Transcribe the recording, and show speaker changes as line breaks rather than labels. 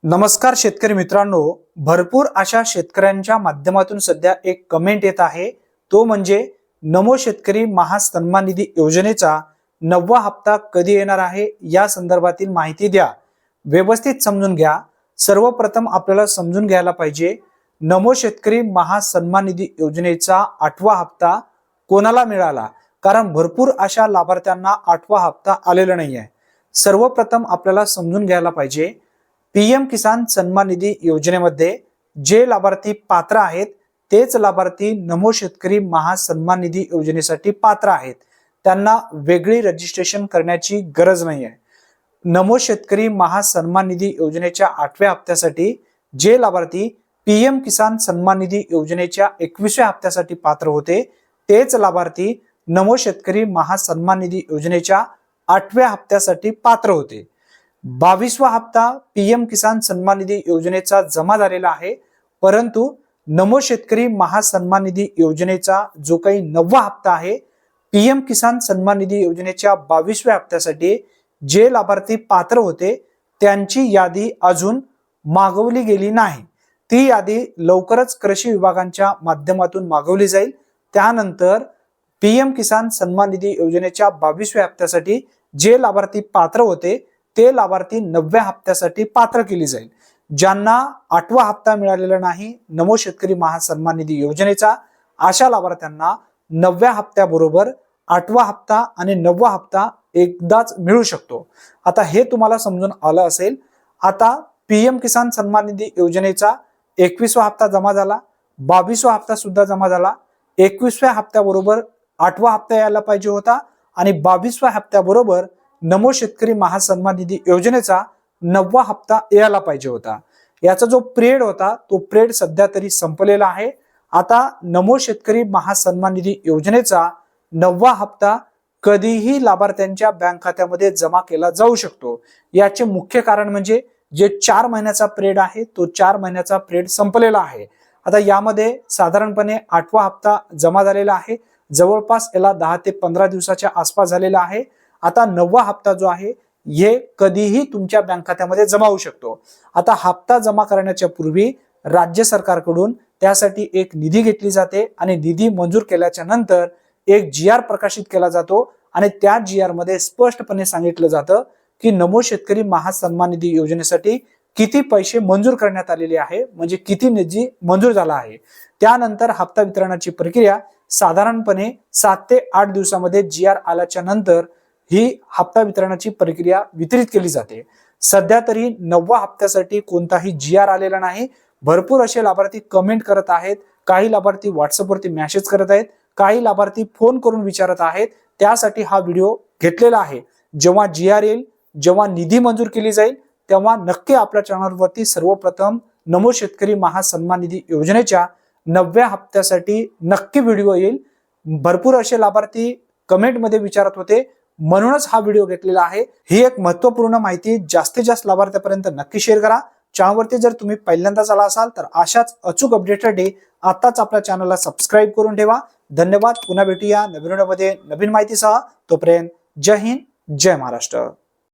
नमस्कार शेतकरी मित्रांनो, भरपूर अशा शेतकऱ्यांच्या माध्यमातून सध्या एक कमेंट येत आहे, तो म्हणजे नमो शेतकरी महासन्मान निधी योजनेचा 9वा हप्ता कधी येणार आहे या संदर्भातील माहिती द्या. व्यवस्थित समजून घ्या. सर्वप्रथम आपल्याला समजून घ्यायला पाहिजे, नमो शेतकरी महासन्मान निधी योजनेचा 8वा हप्ता कोणाला मिळाला, कारण भरपूर अशा लाभार्थ्यांना 8वा हप्ता आलेला नाही आहे. सर्वप्रथम आपल्याला समजून घ्यायला पाहिजे, पीएम किसान सन्मान निधी योजनेमध्ये जे लाभार्थी पात्र आहेत तेच लाभार्थी नमो शेतकरी महासन्मान निधी योजनेसाठी पात्र आहेत. त्यांना वेगळी रजिस्ट्रेशन करण्याची गरज नाही आहे. नमो शेतकरी महासन्मान निधी योजनेच्या 8व्या हप्त्यासाठी जे लाभार्थी पीएम किसान सन्मान निधी योजनेच्या 21व्या हप्त्यासाठी पात्र होते तेच लाभार्थी नमो शेतकरी महासन्मान निधी योजनेच्या 8व्या हप्त्यासाठी पात्र होते. 22वा हप्ता पीएम किसान सन्मान निधी योजनेचा जमा झालेला आहे, परंतु नमो शेतकरी महासन्मान निधी योजनेचा जो काही 9वा हप्ता आहे, पीएम किसान सन्मान निधी योजनेच्या 22व्या हप्त्यासाठी जे लाभार्थी पात्र होते त्यांची यादी अजून मागवली गेली नाही. ती यादी लवकरच कृषी विभागांच्या माध्यमातून मागवली जाईल. त्यानंतर पीएम किसान सन्मान निधी योजनेच्या 22व्या हप्त्यासाठी जे लाभार्थी पात्र होते ते लाभार्थी 9व्या हप्त्यासाठी पात्र केली जाईल. ज्यांना 8वा हप्ता मिळालेला नाही नमो शेतकरी महासन्मान निधी योजनेचा, अशा लाभार्थ्यांना 9व्या हप्त्याबरोबर 8वा हप्ता आणि 9वा हप्ता एकदाच मिळू शकतो. आता हे तुम्हाला समजून आलं असेल. आता पीएम किसान सन्मान निधी योजनेचा 21वा हप्ता जमा झाला, 22वा हप्ता सुद्धा जमा झाला. 21व्या हप्त्याबरोबर 8वा हप्ता यायला पाहिजे होता आणि 22व्या हप्त्याबरोबर नमो शेतकरी महासन्मान निधी योजनेचा 9वा हप्ता यायला पाहिजे होता. याचा जो पिरियड होता तो पिरियड सध्या तरी संपलेला आहे. आता नमो शेतकरी महासन्मान निधी योजनेचा 9वा हप्ता कधीही लाभार्थ्यांच्या बँक खात्यामध्ये जमा केला जाऊ शकतो. याचे मुख्य कारण म्हणजे जे 4 महिन्याचा पिरियड आहे तो 4 महिन्याचा पिरियड संपलेला आहे. आता यामध्ये साधारणपणे 8वा हप्ता जमा झालेला आहे, जवळपास याला 10 ते 15 दिवसाच्या आसपास झालेला आहे. आता 9वा हप्ता जो आहे हे कधीही तुमच्या बँक खात्यामध्ये जमा होऊ शकतो. आता हप्ता जमा करण्याच्या पूर्वी राज्य सरकारकडून त्यासाठी एक निधी घेतली जाते आणि निधी मंजूर केल्याच्या नंतर एक GR प्रकाशित केला जातो आणि त्या GR मध्ये स्पष्टपणे सांगितलं जातं की नमो शेतकरी महासन्मान निधी योजनेसाठी किती पैसे मंजूर करण्यात आलेले आहे, म्हणजे किती निधी मंजूर झाला आहे. त्यानंतर हप्ता वितरणाची प्रक्रिया साधारणपणे 7 ते 8 दिवसामध्ये GR आल्याच्या नंतर ही हप्ता वितरणाची प्रक्रिया वितरित केली जाते. सध्या तरी 9व्या हप्त्यासाठी कोणताही GR आलेला नाही. भरपूर असे लाभार्थी कमेंट करत आहेत, काही लाभार्थी व्हॉट्सअपवरती मेसेज करत आहेत, काही लाभार्थी फोन करून विचारत आहेत. त्यासाठी हा व्हिडिओ घेतलेला आहे. जेव्हा GR येईल, जेव्हा निधी मंजूर केली जाईल, तेव्हा नक्की आपल्या चॅनलवरती सर्वप्रथम नमो शेतकरी महासन्मान निधी योजनेच्या 9व्या हप्त्यासाठी नक्की व्हिडिओ येईल. भरपूर असे लाभार्थी कमेंटमध्ये विचारत होते, म्हणूनच हा व्हिडिओ घेतलेला आहे. ही एक महत्त्वपूर्ण माहिती जास्तीत जास्त लाभार्थ्यापर्यंत नक्की शेअर करा. चॅनलवरती जर तुम्ही पहिल्यांदाच आला असाल तर अशाच अचूक अपडेटसाठी आताच आपल्या चॅनलला सबस्क्राईब करून ठेवा. धन्यवाद. पुन्हा भेटूया नवीन व्हिडिओमध्ये नवीन माहितीसह. तोपर्यंत जय हिंद, जय महाराष्ट्र.